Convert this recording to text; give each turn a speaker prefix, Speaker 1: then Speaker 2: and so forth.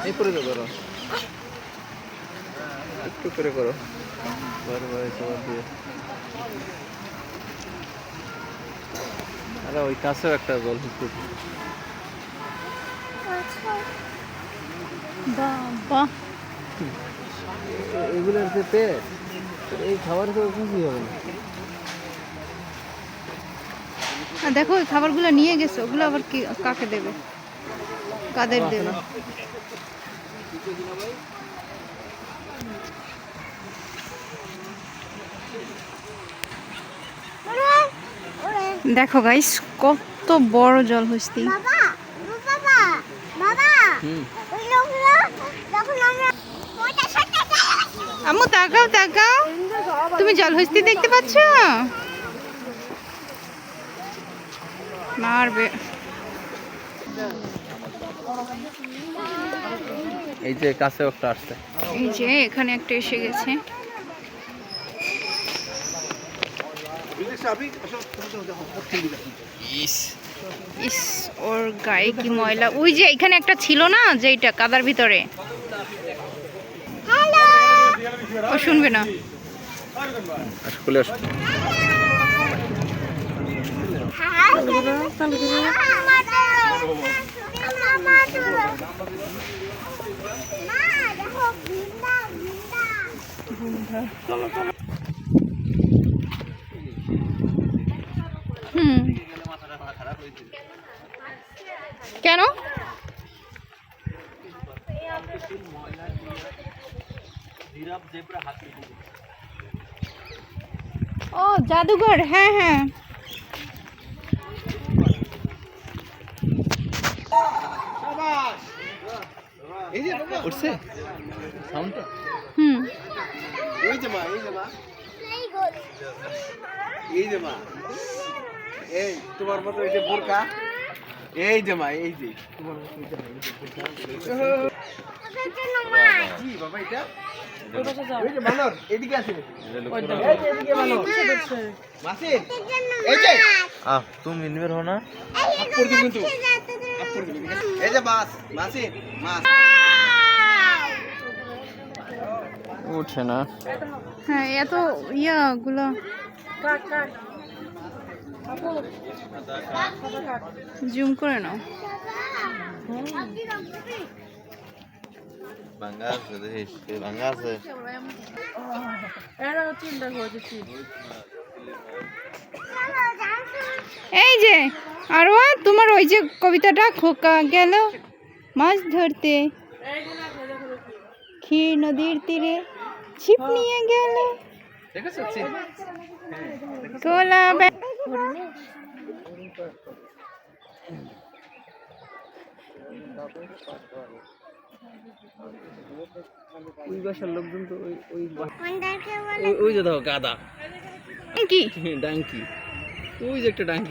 Speaker 1: এই করে তো করো, একটু করে করো, বারবার সবার দিয়ে। আরে ওই কাছেও একটা জল হচ্ছে।
Speaker 2: বাবা
Speaker 1: এগুলোর যে পেট, এই খাবার তো কিছুই হবে না।
Speaker 2: দেখো ওই খাবারগুলো নিয়ে গেছে, ওগুলো আবার কি কাকে দেবে, কাদের দেবে? দেখো গাইস কত বড় জলহস্তি। আম্মু তাকাও তাকাও, তুমি জলহস্তি দেখতে পাচ্ছ? মারবে।
Speaker 1: এই যে কাছে একটা আসছে,
Speaker 2: এই যে এখানে একটা এসে গেছে। ইস ওর গায়ে কি ময়লা। ওই যে এখানে একটা ছিল না, যেটা কাদার ভিতরে, ও শুনবে না।
Speaker 1: খুলে আসো।
Speaker 2: কেন? ও জাদুঘর, হ্যাঁ হ্যাঁ।
Speaker 1: উঠছে সাউন্ডটা।
Speaker 3: এই যে মা, এই যে মা, এই যে মা, এই তোমার মতো এই যে বোরকা, এই যে মা, এই যে তোমার মতো এই যে বোরকা। কি বাবা এটা? এই যে বানর এদিকে আছে নাকি? এই যে এদিকে বানর। মাসি এই যে
Speaker 1: তুমি নিবের হো না।
Speaker 3: আপর দিন কিন্তু আপর দিন। এই যে মাছ, মাসি মাছ।
Speaker 1: উঠে না।
Speaker 2: হ্যাঁ এত ইয়াগুলো জুম করে নাও।
Speaker 1: ভাঙা আছে, দেখিস ভাঙা আছে।
Speaker 2: এই যে আরো তোমার ওই যে কবিতাটা, খোকা গেল মাছ ধরতে ক্ষীর নদীর তীরে, ছিপ নিয়ে গেল কোলা।
Speaker 1: ওই বাসার লোকজন তো ওই যে দেখো গাদা
Speaker 2: কি
Speaker 1: ডাঙ্কি, ওই যে একটা ডাঙ্কি।